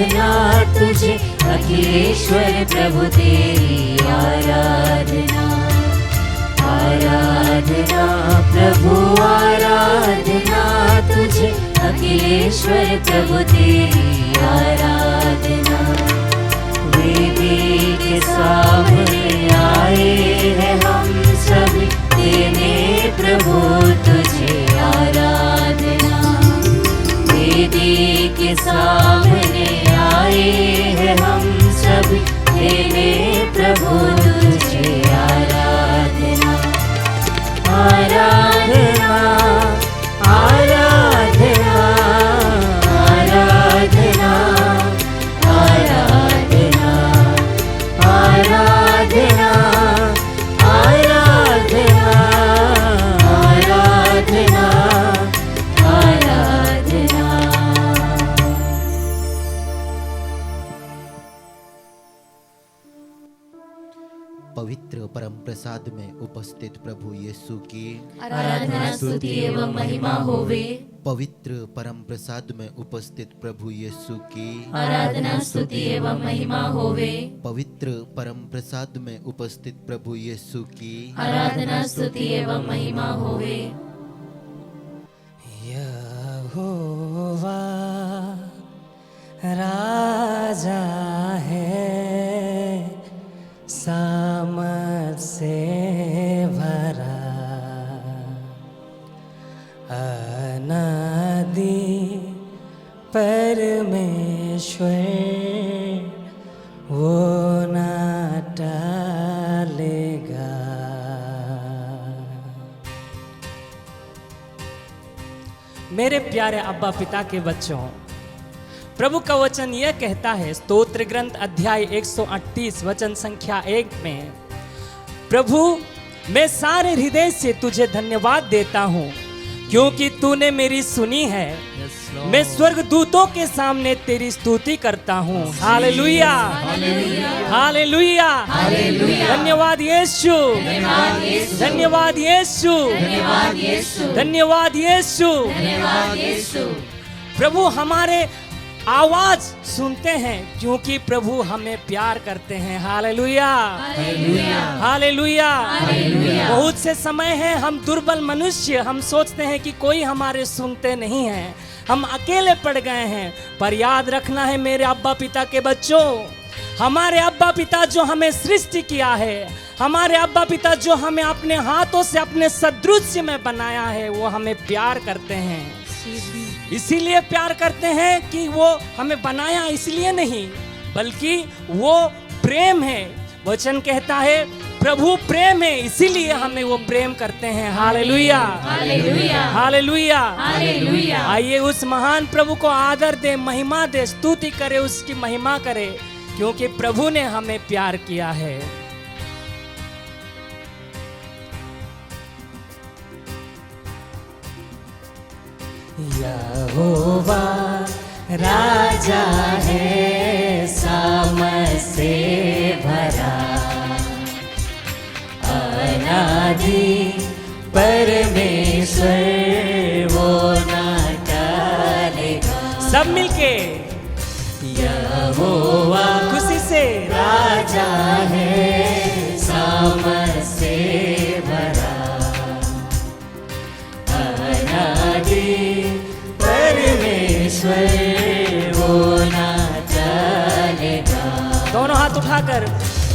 आराधना तुझे अखिलेश्वर प्रभु तेरी आराधना। आराधना प्रभु आराधना तुझे अखिलेश्वर प्रभु तेरी आराधना। वेदी के सामने आए हैं हम सभी देने प्रभु तुझे आराधना। वेदी के सामने आए हैं हम सभी देने प्रभु तुझे आराधना। आराधना आराधना आराधना आराधना आराधना आराधना आराधना आराधना। पवित्र परम प्रसाद में उपस्थित प्रभु यीशु की आराधना स्तुति एवं महिमा होवे। पवित्र परम प्रसाद में उपस्थित प्रभु यीशु की आराधना स्तुति एवं महिमा होवे। पवित्र परम प्रसाद में उपस्थित प्रभु यीशु की आराधना स्तुति एवं महिमा होवे। यहोवा राजा है, सामर्थ से भरा, अनादि परमेश्वर वो न टालेगा। मेरे प्यारे अब्बा पिता के बच्चों, प्रभु का वचन यह कहता है, स्तोत्र ग्रंथ अध्याय 138 वचन संख्या 1 में, प्रभु मैं सारे हृदय से तुझे धन्यवाद देता हूँ क्योंकि तूने मेरी सुनी है। मैं स्वर्ग दूतों के सामने तेरी स्तुति करता हूँ। हालेलुया हालेलुया धन्यवाद यीशु, धन्यवाद यीशु, धन्यवाद यीशु। प्रभु हमारे आवाज सुनते हैं क्योंकि प्रभु हमें प्यार करते हैं। Hallelujah hallelujah. बहुत से समय है हम दुर्बल मनुष्य, हम सोचते हैं कि कोई हमारे सुनते नहीं है, हम अकेले पड़ गए हैं। पर याद रखना है मेरे अब्बा पिता के बच्चों, हमारे अब्बा पिता जो हमें सृष्टि किया है, हमारे अब्बा पिता जो हमें अपने हाथों से अपने सदृश्य में बनाया है, वो हमें प्यार करते हैं। इसीलिए प्यार करते हैं कि वो हमें बनाया इसलिए नहीं, बल्कि वो प्रेम है। वचन कहता है प्रभु प्रेम है, इसीलिए हमें वो प्रेम करते हैं। Hallelujah hallelujah hallelujah hallelujah. आइए उस महान प्रभु को आदर दे, महिमा दे, स्तुति करे, उसकी महिमा करे, क्योंकि प्रभु ने हमें प्यार किया है। यहोवा राजा है, सामर्थ से भरा, अनादि परमेश्वर वो न टालेगा। सब मिलके यहोवा खुशी से राजा है, सामर्थ से भरा, अनादि परमेश्वर वो न चलेगा। दोनों हाथ उठाकर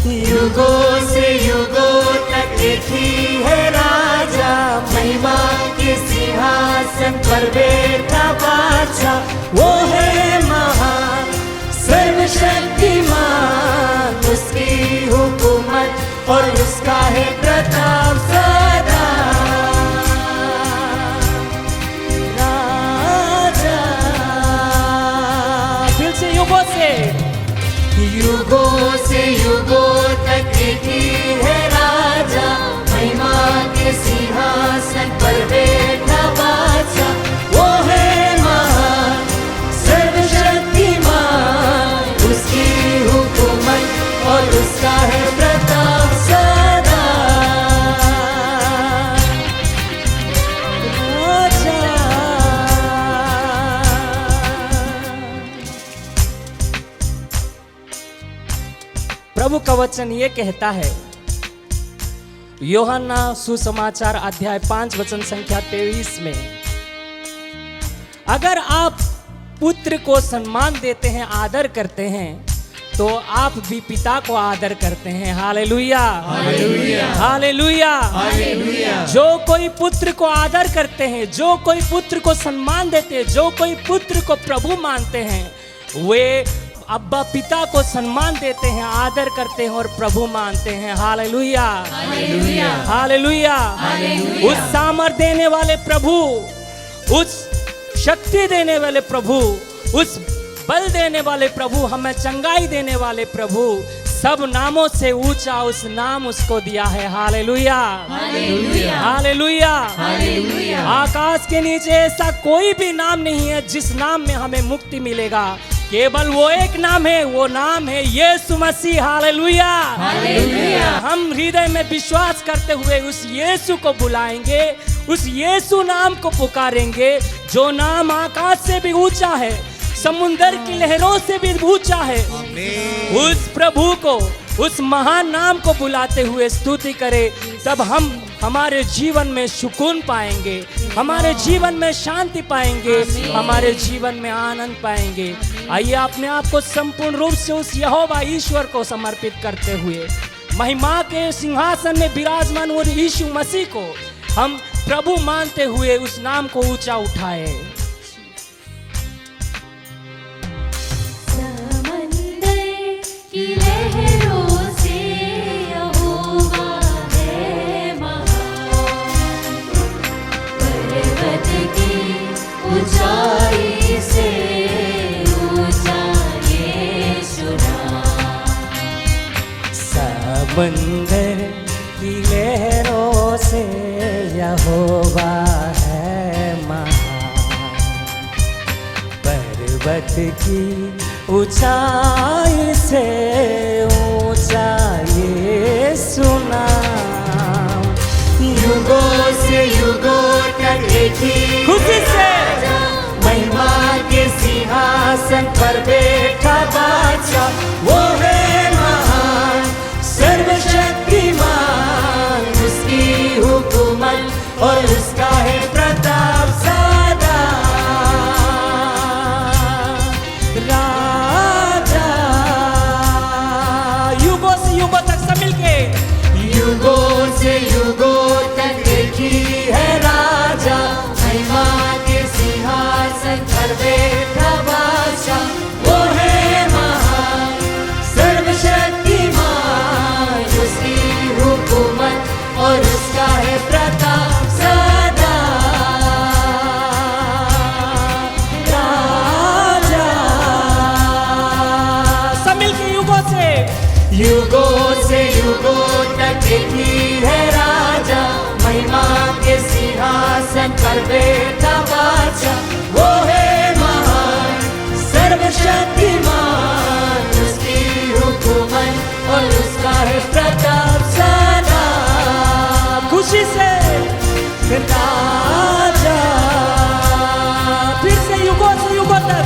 युगों से युगों तक थी है राजा, महिमा के सिंहासन पर बैठा बादशाह। वो है महान सर्वशक्तिमान, उसकी हुकूमत और उसका है प्रताप सदा। युगों से युगों तक की है राजा, महिमा के सिंहासन पर बैठा बादशाह। वो है महान सर्वशक्तिमान, उसकी हुकूमत और उसका है प्रताप सदा। प्रभु का वचन ये कहता है, यूहन्ना सुसमाचार अध्याय 5 वचन संख्या 23 में, अगर आप पुत्र को सम्मान देते हैं, आदर करते हैं, तो आप भी पिता को आदर करते हैं। Hallelujah, hallelujah, hallelujah, hallelujah. जो कोई पुत्र को आदर करते हैं, जो कोई पुत्र को सम्मान देते हैं, जो कोई पुत्र को प्रभु मानते हैं, वे अब्बा पिता को सम्मान देते हैं, आदर करते हैं और प्रभु मानते हैं। Hallelujah, hallelujah, hallelujah. हालेलुया। उस सामर्थ देने वाले प्रभु, उस शक्ति देने वाले प्रभु, उस बल देने वाले प्रभु, हमें चंगाई देने वाले प्रभु, सब नामों से ऊंचा उस नाम उसको दिया है। Hallelujah, hallelujah, hallelujah, hallelujah. आकाश के नीचे ऐसा कोई भी नाम नहीं है जिस नाम में हमें मुक्ति मिलेगा। केवल वो एक नाम है, वो नाम है यीशु मसीह। Hallelujah, hallelujah. हम हृदय में विश्वास करते हुए उस यीशु को बुलाएंगे, उस यीशु नाम को पुकारेंगे, जो नाम आकाश से भी ऊंचा है, समुंदर की लहरों से भी ऊंचा है। उस प्रभु को, उस महान नाम को बुलाते हुए स्तुति करें, तब हम हमारे जीवन में सुकून पाएंगे, हमारे जीवन में शांति पाएंगे, हमारे जीवन में आनंद पाएंगे। आइए अपने आप को संपूर्ण रूप से उस यहोवा ईश्वर को समर्पित करते हुए, महिमा के सिंहासन में विराजमान और यीशु मसीह को हम प्रभु मानते हुए उस नाम को ऊंचा उठाए। की लहरों से यहोवा है महान, पर्वत की ऊंचाई से ऊंचा यीशु नाम। समंदर की लहरों से यहोवा है महान, पर्वत की ऊंचाई से ऊंचा यीशु नाम। युगों से युगों तक एक ही खुशी से महिमा के सिंहासन पर बैठा बादशाह, वो है महान, सर्वशक्तिमान, उसकी हुकूमत और उसका है प्रताप सदा। राजा युगों से युगों तक सब मिलके, युगों से युगों तक एक ही है राजा, महिमा के सिंहासन पर बैठा बादशाह, वो है महान, सर्वशक्तिमान, उसकी हुकूमत और उसका है प्रताप सदा। राजा सब मिलके युगों से युगों तक एक ही है राजा, महिमा के सिंहासन पर बैठा बादशाह, वो है महान, सर्वशक्तिमान, उसकी हुकूमत और उसका है प्रताप सदा। खुशी से राजा फिर से युगों तक,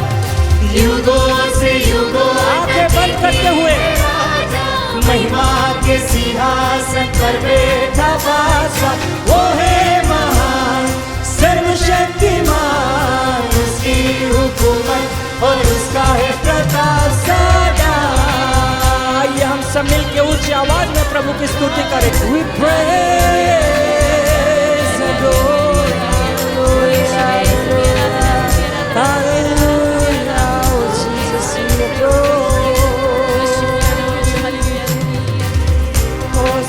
युगों से युगों आंखें बंद करते हुए महिमा के सिंहासन पर बैठा बादशाह, वो है महान, सर्वशक्तिमान, उसकी हुकूमत और उसका है प्रताप सदा। आइए हम सब मिलके ऊंची आवाज में प्रभु की स्तुति करें। We praise the Lord, hallelujah, oh Jesus, we adore.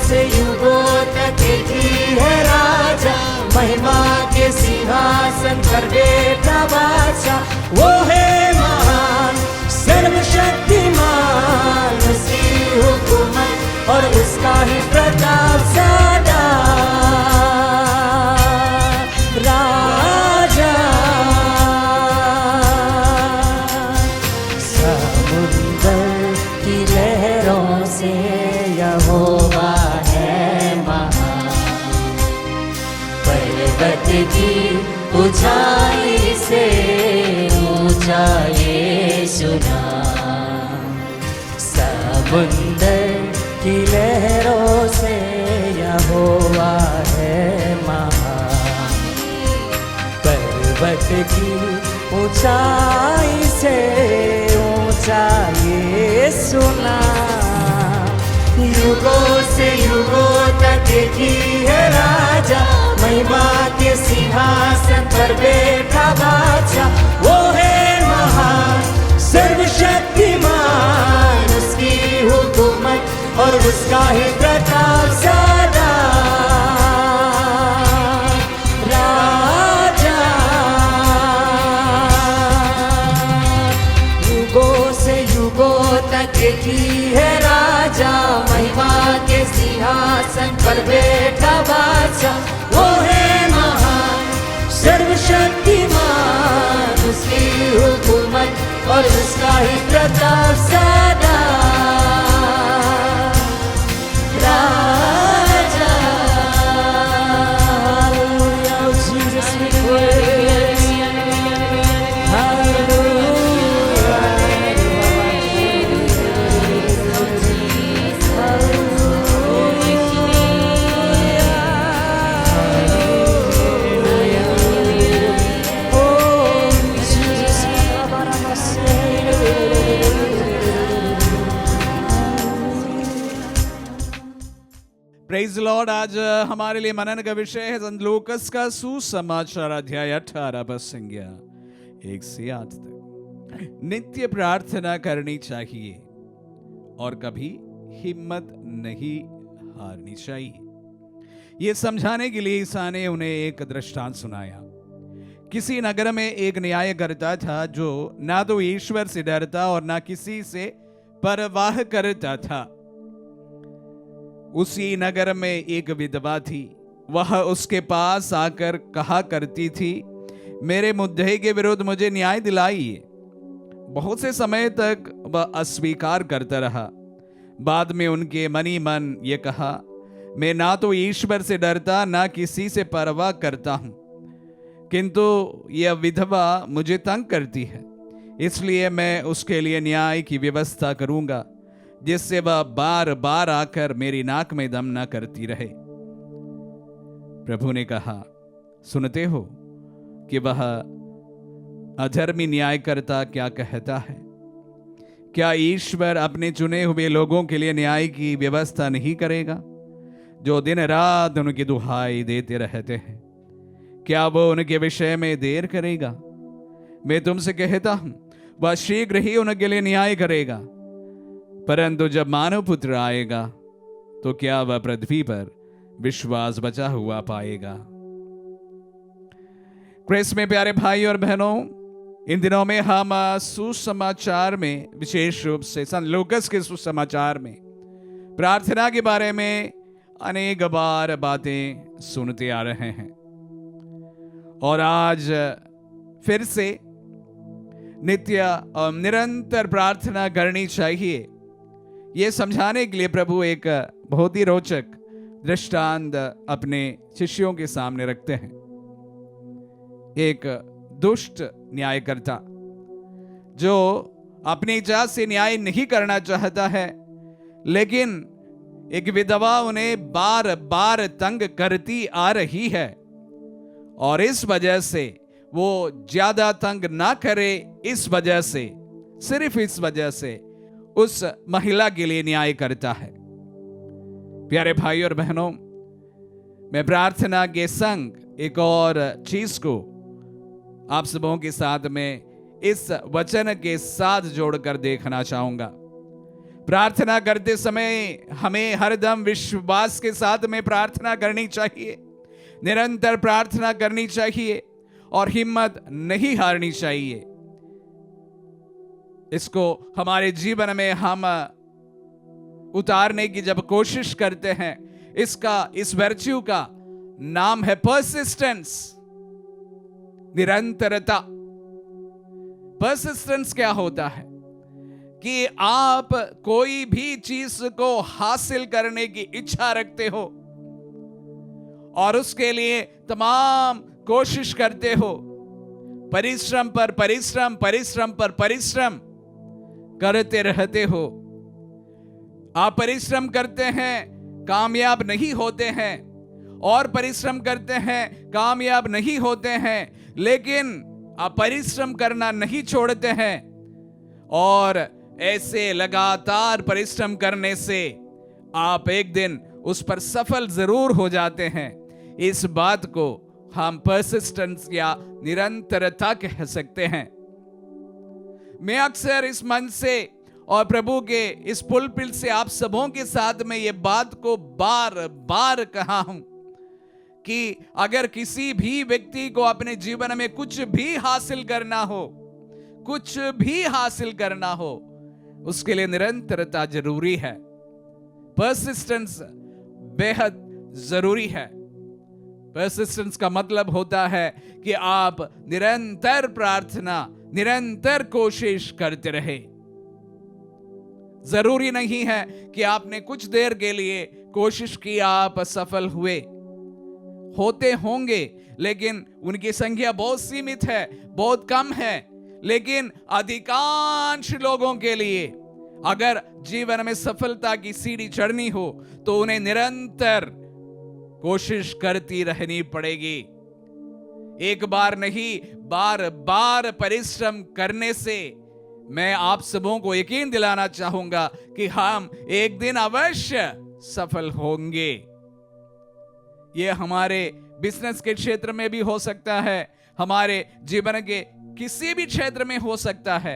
से युगों तक एक ही है राजा, महिमा के सिंहासन पर बैठा बादशाह, वो है महान, सर्वशक्तिमान, उसकी हुकूमत और उसका ही प्रताप सदा। राजा समुंदर की लहरों से यहोवा पर्वत की ऊंचाई से ऊंचा यीशु नाम। समुंदर पर्वत की ऊंचाई से ऊंचा ये सुना। युगों से युगों तक एक ही है राजा, महिमा के सिंहासन पर बैठा बादशाह। वो है महान सर्वशक्तिमान, उसकी हुकूमत और उसका ही प्रताप सदा। राजा युगों से युगों तक एक ही है राजा, महिमा के सिंहासन पर बैठा बादशाह। वो है महान सर्वशक्तिमान, उसकी हुकूमत और उसका ही प्रताप सदा। राजा Hallelujah, Jesus we praise, praise Lord. आज हमारे लिए मनन का विषय है संत लूकस का सुसमाचार अध्याय 18 पद संज्ञा 1 से 8 तक। नित्य प्रार्थना करनी चाहिए और कभी हिम्मत नहीं हारनी चाहिए। ये समझाने के लिए ईसा ने उन्हें एक दृष्टांत सुनाया। किसी नगर में एक न्यायकर्ता था जो ना तो ईश्वर से डरता और ना किसी से परवाह करता था। उसी नगर में एक विधवा थी। वह उसके पास आकर कहा करती थी, मेरे मुद्दे के विरुद्ध मुझे न्याय दिलाइए। बहुत से समय तक वह अस्वीकार करता रहा। बाद में उनके मनी मन ये कहा, मैं ना तो ईश्वर से डरता ना किसी से परवाह करता हूं, किंतु यह विधवा मुझे तंग करती है, इसलिए मैं उसके लिए न्याय की व्यवस्था करूंगा, जिससे वह बार बार आकर मेरी नाक में दम न करती रहे। प्रभु ने कहा, सुनते हो कि वह अधर्मी न्यायकर्ता क्या कहता है? क्या ईश्वर अपने चुने हुए लोगों के लिए न्याय की व्यवस्था नहीं करेगा, जो दिन रात उनकी दुहाई देते रहते हैं? क्या वो उनके विषय में देर करेगा? मैं तुमसे कहता हूं, वह शीघ्र ही उनके लिए न्याय करेगा। परंतु जब मानव पुत्र आएगा तो क्या वह पृथ्वी पर विश्वास बचा हुआ पाएगा? क्रिस्त में प्यारे भाई और बहनों, इन दिनों में हम सुसमाचार में, विशेष रूप से संत लूकस के सुसमाचार में प्रार्थना के बारे में अनेक बार बातें सुनते आ रहे हैं। और आज फिर से नित्य और निरंतर प्रार्थना करनी चाहिए, ये समझाने के लिए प्रभु एक बहुत ही रोचक दृष्टांत अपने शिष्यों के सामने रखते हैं। एक दुष्ट न्यायकर्ता जो अपनी इच्छा से न्याय नहीं करना चाहता है, लेकिन एक विधवा उन्हें बार बार तंग करती आ रही है, और इस वजह से वो ज्यादा तंग ना करे, इस वजह से, सिर्फ इस वजह से उस महिला के लिए न्याय करता है। प्यारे भाई और बहनों, मैं प्रार्थना के संग एक और चीज को आप सबों के साथ में इस वचन के साथ जोड़कर देखना चाहूंगा। प्रार्थना करते समय हमें हरदम विश्वास के साथ में प्रार्थना करनी चाहिए, निरंतर प्रार्थना करनी चाहिए और हिम्मत नहीं हारनी चाहिए। इसको हमारे जीवन में हम उतारने की जब कोशिश करते हैं, इस वर्च्यू का नाम है परसिस्टेंस, निरंतरता। परसिस्टेंस क्या होता है? कि आप कोई भी चीज को हासिल करने की इच्छा रखते हो और उसके लिए तमाम कोशिश करते हो, परिश्रम पर परिश्रम, परिश्रम पर परिश्रम करते रहते हो। आप परिश्रम करते हैं, कामयाब नहीं होते हैं, और परिश्रम करते हैं, कामयाब नहीं होते हैं, लेकिन आप परिश्रम करना नहीं छोड़ते हैं, और ऐसे लगातार परिश्रम करने से आप एक दिन उस पर सफल जरूर हो जाते हैं। इस बात को हम परसिस्टेंस या निरंतरता कह सकते हैं। मैं अक्सर इस मंच से और प्रभु के इस पुलपिट से आप सबों के साथ में ये बात को बार बार कहा हूं कि अगर किसी भी व्यक्ति को अपने जीवन में कुछ भी हासिल करना हो, कुछ भी हासिल करना हो, उसके लिए निरंतरता जरूरी है। परसिस्टेंस बेहद जरूरी है। परसिस्टेंस का मतलब होता है कि आप निरंतर प्रार्थना, निरंतर कोशिश करते रहे। जरूरी नहीं है कि आपने कुछ देर के लिए कोशिश की आप सफल हुए, होते होंगे, लेकिन उनकी संख्या बहुत सीमित है, बहुत कम है। लेकिन अधिकांश लोगों के लिए अगर जीवन में सफलता की सीढ़ी चढ़नी हो तो उन्हें निरंतर कोशिश करती रहनी पड़ेगी। एक बार नहीं, बार बार परिश्रम करने से मैं आप सबों को यकीन दिलाना चाहूंगा कि हम एक दिन अवश्य सफल होंगे। ये हमारे बिजनेस के क्षेत्र में भी हो सकता है, हमारे जीवन के किसी भी क्षेत्र में हो सकता है।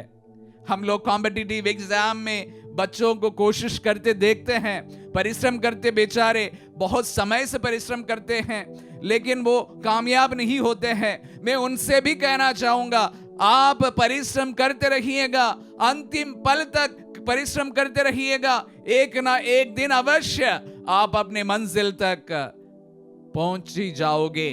हम लोग कॉम्पिटिटिव एग्जाम में बच्चों को कोशिश करते देखते हैं, परिश्रम करते, बेचारे बहुत समय से परिश्रम करते हैं, लेकिन वो कामयाब नहीं होते हैं। मैं उनसे भी कहना चाहूंगा, आप परिश्रम करते रहिएगा, अंतिम पल तक परिश्रम करते रहिएगा। एक ना एक दिन अवश्य आप अपने मंजिल तक पहुंच ही जाओगे।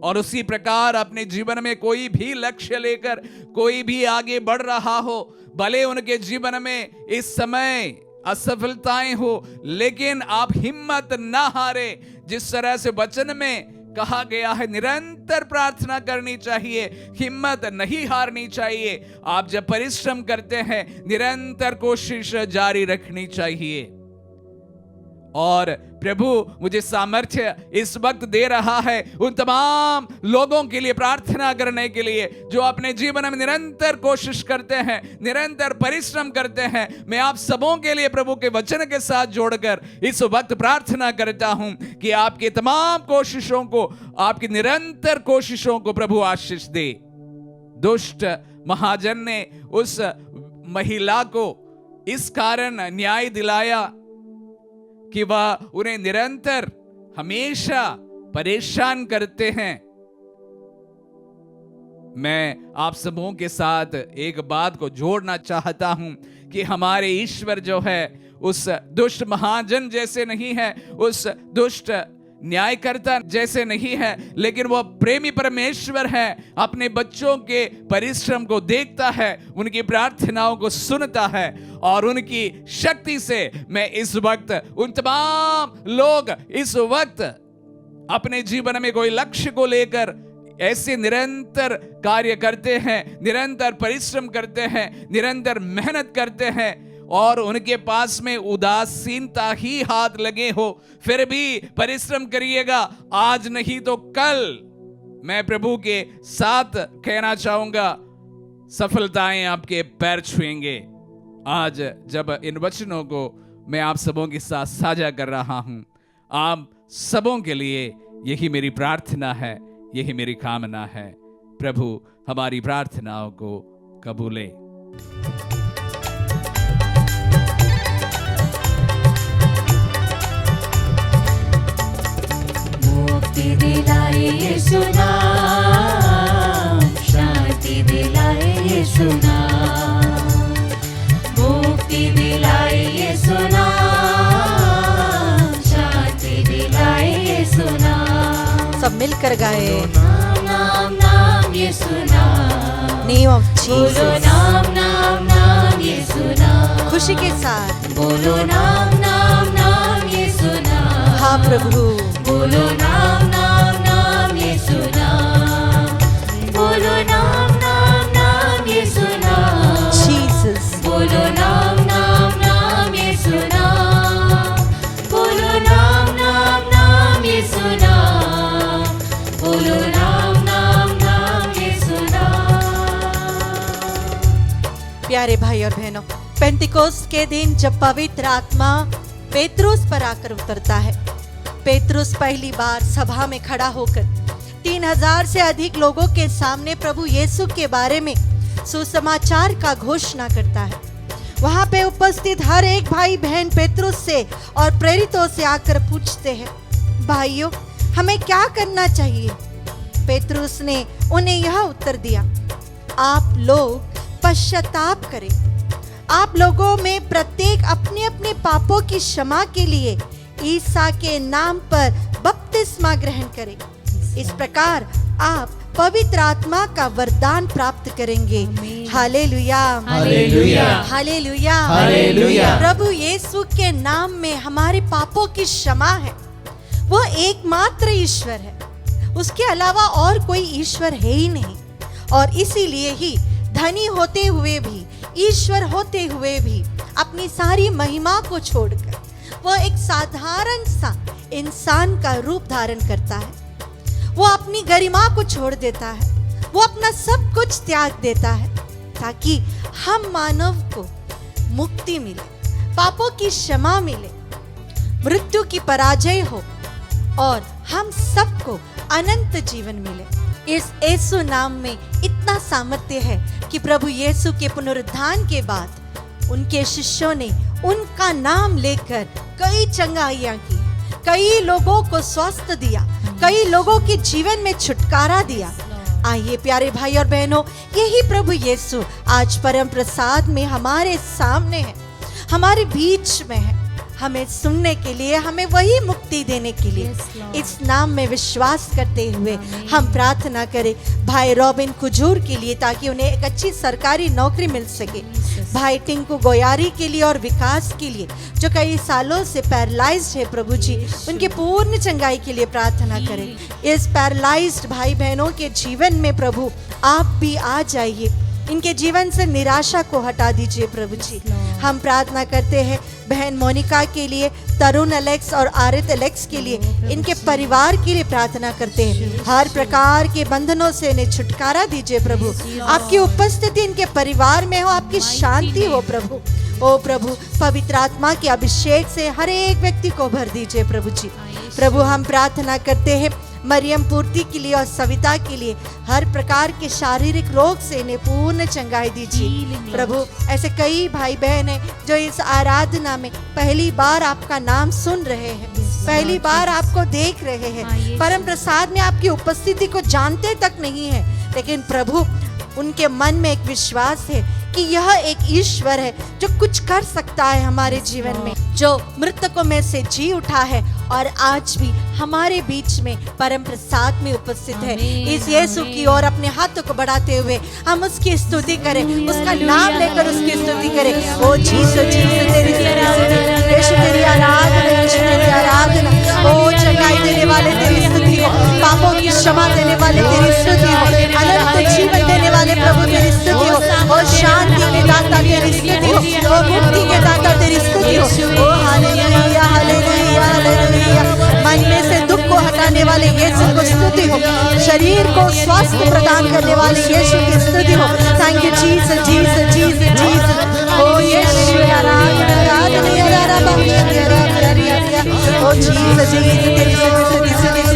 और उसी प्रकार अपने जीवन में कोई भी लक्ष्य लेकर कोई भी आगे बढ़ रहा हो, भले उनके जीवन में इस समय असफलताएं हो, लेकिन आप हिम्मत ना हारे। जिस तरह से वचन में कहा गया है, निरंतर प्रार्थना करनी चाहिए, हिम्मत नहीं हारनी चाहिए। आप जब परिश्रम करते हैं, निरंतर कोशिश जारी रखनी चाहिए। और प्रभु मुझे सामर्थ्य इस वक्त दे रहा है उन तमाम लोगों के लिए प्रार्थना करने के लिए जो अपने जीवन में निरंतर कोशिश करते हैं, निरंतर परिश्रम करते हैं। मैं आप सबों के लिए प्रभु के वचन के साथ जोड़कर इस वक्त प्रार्थना करता हूं कि आपकी तमाम कोशिशों को, आपकी निरंतर कोशिशों को प्रभु आशीष दे। दुष्ट महाजन ने उस महिला को इस कारण न्याय दिलाया कि वह उन्हें निरंतर हमेशा परेशान करते हैं। मैं आप सबों के साथ एक बात को जोड़ना चाहता हूं कि हमारे ईश्वर जो है उस दुष्ट महाजन जैसे नहीं है, उस दुष्ट न्यायकर्ता जैसे नहीं है, लेकिन वह प्रेमी परमेश्वर है। अपने बच्चों के परिश्रम को देखता है, उनकी प्रार्थनाओं को सुनता है, और उनकी शक्ति से मैं इस वक्त उन तमाम लोग इस वक्त अपने जीवन में कोई लक्ष्य को लेकर ऐसे निरंतर कार्य करते हैं, निरंतर परिश्रम करते हैं, निरंतर मेहनत करते हैं, और उनके पास में उदासीनता ही हाथ लगे हो, फिर भी परिश्रम करिएगा। आज नहीं तो कल मैं प्रभु के साथ कहना चाहूंगा, सफलताएं आपके पैर छुएंगे। आज जब इन वचनों को मैं आप सबों के साथ साझा कर रहा हूं, आप सबों के लिए यही मेरी प्रार्थना है, यही मेरी कामना है। प्रभु हमारी प्रार्थनाओं को कबूले। मुक्ति दिलाए यीशु नाम, शांति दिलाए यीशु नाम, मुक्ति दिलाए यीशु नाम, शांति दिलाए यीशु नाम। सब मिलकर गाए। नाम नाम नाम यीशु नाम, नेम ऑफ बोलो जीसस। नाम नाम नाम यीशु नाम, खुशी के साथ बोलो नाम नाम नाम यीशु नाम। हाँ प्रभु, बोलो नाम नाम नाम यीशु नाम, बोलो नाम नाम नाम यीशु नाम, जीसस। बोलो नाम नाम नाम यीशु नाम, बोलो नाम नाम नाम यीशु नाम, बोलो नाम नाम नाम प्यारे भाई और बहनों, पेंतिकोस्त के दिन जब पवित्र आत्मा पेत्रुस पर आकर उतरता है, पेत्रुस पहली बार सभा में खड़ा होकर 3000 से अधिक लोगों के सामने प्रभु यीशु के बारे में सुसमाचार का घोषणा करता है। वहां पे उपस्थित हर एक भाई बहन पेत्रुस से और प्रेरितों से आकर पूछते हैं, भाइयों हमें क्या करना चाहिए? पेत्रुस ने उन्हें यह उत्तर दिया, आप लोग पश्चाताप करें। आप लोगों में प्रत्येक अपने अपने पापों की क्षमा के लिए ईसा के नाम पर बपतिस्मा ग्रहण करें। इस प्रकार आप पवित्र आत्मा का वरदान प्राप्त करेंगे। Hallelujah, hallelujah, hallelujah, hallelujah. प्रभु यीशु के नाम में हमारे पापों की क्षमा है। वो एकमात्र ईश्वर है, उसके अलावा और कोई ईश्वर है ही नहीं। और इसीलिए ही धनी होते हुए भी, ईश्वर होते हुए भी अपनी सारी महिमा को छोड़कर वह एक साधारण सा इंसान का रूप धारण करता है। वो अपनी गरिमा को छोड़ देता है, वो अपना सब कुछ त्याग देता है ताकि हम मानव को मुक्ति मिले, पापों की क्षमा मिले, मृत्यु की पराजय हो और हम सबको अनंत जीवन मिले। इस यीशु नाम में इतना सामर्थ्य है कि प्रभु यीशु के पुनरुत्थान के बाद उनके शिष्यों ने उनका नाम लेकर कई चंगाइयां की, कई लोगों को स्वास्थ्य दिया, कई लोगों के जीवन में छुटकारा दिया। आइए प्यारे भाई और बहनों, यही प्रभु यीशु आज परम प्रसाद में हमारे सामने है, हमारे बीच में है, हमें सुनने के लिए, हमें वही मुक्ति देने के लिए। इस नाम में विश्वास करते हुए हम प्रार्थना करें भाई रॉबिन कुजूर के लिए, ताकि उन्हें एक अच्छी सरकारी नौकरी मिल सके। भाई टिंकू गोयारी के लिए और विकास के लिए, जो कई सालों से पैरालाइज्ड है, प्रभु जी उनके पूर्ण चंगाई के लिए प्रार्थना करें। इस पैरालाइज्ड भाई बहनों के जीवन में प्रभु आप भी आ जाइए, इनके जीवन से निराशा को हटा दीजिए प्रभु जी। हम प्रार्थना करते हैं बहन मोनिका के लिए, तरुण अलेक्स और आरित अलेक्स के लिए, इनके परिवार के लिए प्रार्थना करते हैं। हर प्रकार के बंधनों से इन्हें छुटकारा दीजिए प्रभु। आपकी उपस्थिति इनके परिवार में हो, आपकी शांति हो प्रभु। ओ प्रभु, पवित्र आत्मा के अभिषेक से हर एक व्यक्ति को भर दीजिए प्रभु जी। प्रभु हम प्रार्थना करते हैं मरियम पूर्ति के लिए और सविता के लिए, हर प्रकार के शारीरिक रोग से इन्हें पूर्ण चंगाई दीजिए प्रभु। ऐसे कई भाई बहन हैं जो इस आराधना में पहली बार आपका नाम सुन रहे हैं, पहली बार आपको देख रहे हैं, परम प्रसाद में आपकी उपस्थिति को जानते तक नहीं है, लेकिन प्रभु उनके मन में एक विश्वास है कि यह एक ईश्वर है जो कुछ कर सकता है हमारे जीवन में, जो मृतकों में से जी उठा है और आज भी हमारे बीच में परम प्रसाद में उपस्थित है। इस यीशु की ओर अपने हाथों को बढ़ाते हुए हम उसकी स्तुति करें, उसका नाम लेकर उसकी स्तुति करें। ओ जीसस जीसस तेरी स्तुति, यीशु तेरी आराधना, यीशु तेरी आराधना। ओ चंगाई देने वाले तेरी स्तुति हो, पापों की क्षमा देने वाले तेरी स्तुति हो, अनंत जीवन देने वाले प्रभु तेरी स्तुति हो, और शांति के दाता तेरी स्तुति हो, और मुक्ति के दाता तेरी स्तुति हो। ओ हालेलुया हालेलुया हालेलुया। मन में से दुख को हटाने वाले यीशु को स्तुति हो, शरीर को स्वास्थ्य प्रदान करने वाले यीशु की स्तुति हो। Thank you Jesus Jesus Jesus Jesus. ओ यीशु आराधना आराधना ओ जीसस जीसस तेरी स्तुति स्तुति स्तुति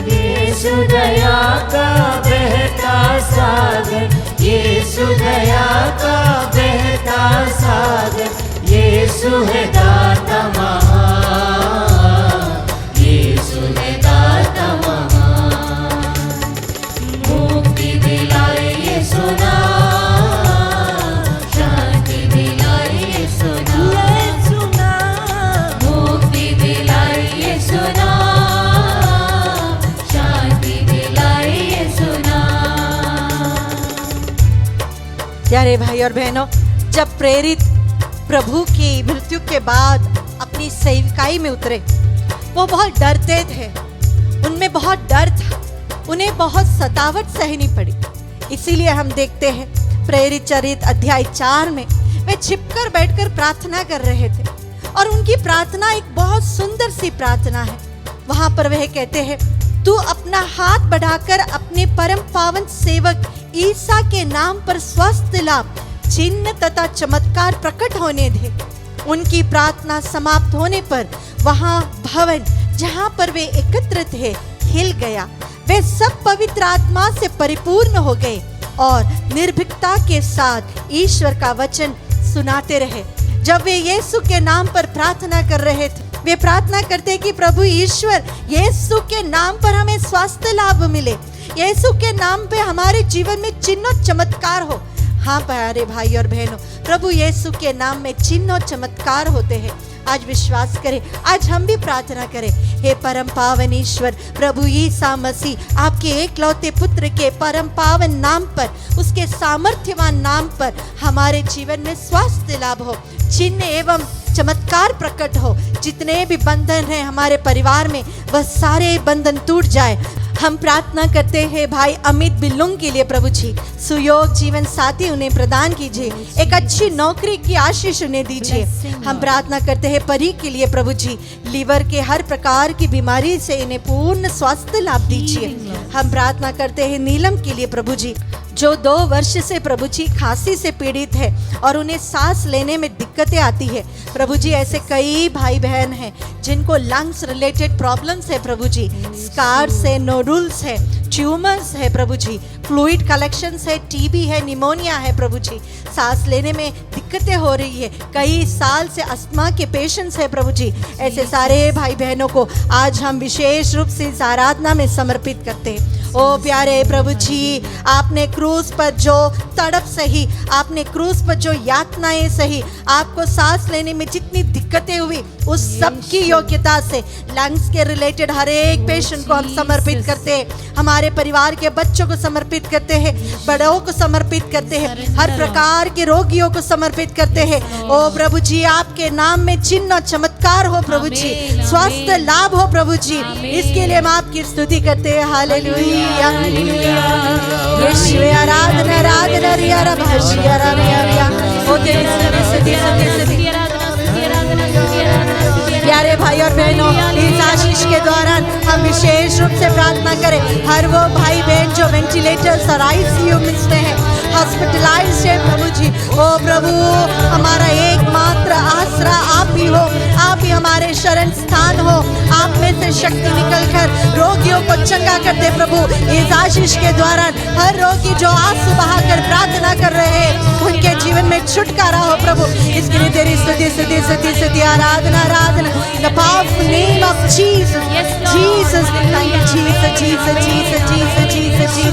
यीशु दया का बहता सागर, यीशु दया का बहता सागर, यीशु है दाता महान, यीशु है दाता महान। मुक्ति दिलाए यीशु नाम, शांति दिलाए यीशु नाम, मुक्ति दिलाए यीशु नाम, शांति दिलाए यीशु नाम। प्यारे भाई और बहनों, जब प्रेरित प्रभु की मृत्यु के बाद अपनी सेवकाई में उतरे, वो बहुत डरते थे, उनमें बहुत डर था, उन्हें बहुत सतावट सहनी पड़ी। इसीलिए हम देखते हैं प्रेरित चरित्र अध्याय 4 में वे छिपकर बैठकर प्रार्थना कर रहे थे, और उनकी प्रार्थना एक बहुत सुंदर सी प्रार्थना है। वहां पर वह कहते हैं, तू अपना हाथ बढ़ाकर अपने परम पावन सेवक ईसा के नाम पर स्वास्थ्य लाभ, चिन्ह तथा चमत्कार प्रकट होने दे। उनकी प्रार्थना समाप्त होने पर वहां भवन जहां पर वे एकत्र थे हिल गया। वे सब पवित्र आत्मा से परिपूर्ण हो गए और निर्भीकता के साथ ईश्वर का वचन सुनाते रहे। जब वे यीशु के नाम पर प्रार्थना कर रहे थे, वे प्रार्थना करते कि प्रभु ईश्वर, यीशु के नाम पर हमें स्वास्थ्य लाभ मिले, यीशु के नाम पे हमारे जीवन में चिन्ह चमत्कार हो। हाँ प्यारे भाई और बहनों, प्रभु यीशु के नाम में चिन्ह और चमत्कार होते हैं। आज विश्वास करें, आज हम भी प्रार्थना करें, हे परम पावन ईश्वर प्रभु ईसा मसीह, आपके एकलौते पुत्र के परम पावन नाम पर, उसके सामर्थ्यवान नाम पर हमारे जीवन में स्वास्थ्य लाभ हो, चिन्ह एवं चमत्कार प्रकट हो। जितने भी बंधन हैं हमारे परिवार में, वह सारे बंधन टूट जाए। हम प्रार्थना करते हैं भाई अमित बिल्लुंग के लिए, प्रभु जी सुयोग जीवन साथी उन्हें प्रदान कीजिए, एक अच्छी नौकरी की आशीष उन्हें दीजिए। हम प्रार्थना करते हैं परी के लिए, प्रभु जी लीवर के हर प्रकार की बीमारी से इन्हें पूर्ण स्वास्थ्य लाभ दीजिए। हम प्रार्थना करते हैं नीलम के लिए, प्रभु जी जो 2 वर्ष से प्रभु जी खांसी से पीड़ित है और उन्हें सांस लेने में दिक्कतें आती है। प्रभु जी ऐसे कई भाई बहन हैं जिनको लंग्स रिलेटेड प्रॉब्लम्स है, प्रभु जी स्कार्स है, नोडुल्स है, ट्यूमर्स है, प्रभु जी फ्लूइड कलेक्शंस है, टीबी है, निमोनिया है, प्रभु जी सांस लेने में दिक्कतें हो रही है, कई साल से अस्थमा के पेशेंट्स है, प्रभु जी ऐसे सारे भाई बहनों को आज हम विशेष रूप से इस आराधना में समर्पित करते हैं। ओ प्यारे प्रभु जी, आपने क्रूस पर जो तड़प सही, आपने क्रूस पर जो यातनाएं सही, आपको सांस लेने में जितनी दिक्कतें हुई, उस सब की योग्यता से लंग्स के रिलेटेड हर एक पेशेंट को हम समर्पित करते हैं, हमारे परिवार के बच्चों को समर्पित करते हैं, बड़ों को समर्पित करते हैं, हर प्रकार के रोगियों को समर्पित करते हैं। ओ प्रभु जी, आपके नाम में चिन्ह चमत्कार हो प्रभु जी, स्वास्थ्य लाभ हो प्रभु जी, इसके लिए हम आपकी स्तुति करते हैं। हालेलुया यीशु, आराधना आराधना रिया रा भाशिया रा रिया, ओ तेरी स्तुति स्तुति। प्यारे भाई और बहनों, इस आशीष के दौरान हम विशेष रूप से प्रार्थना करें हर वो भाई बहन जो वेंटिलेटर्स और आईसीयू में हैं, हॉस्पिटलाइज्ड है, प्रभु जी ओ प्रभु हमारा एकमात्र आसरा आप ही हो, आप ही हमारे शरण स्थान हो, आप में से शक्ति निकलकर रोगियों को चंगा कर दे प्रभु। इस आशीष के दौरान हर रोगी जो आंसू बहाकर प्रार्थना कर रहे हैं, उनके जीवन में छुटकारा हो प्रभु, इसके लिए तेरी स्तुति स्तुति स्तुति स्तुति आराधना आराधना। The powerful name of Jesus, Jesus, thank you Jesus, Jesus, Jesus, Jesus, Jesus, Jesus.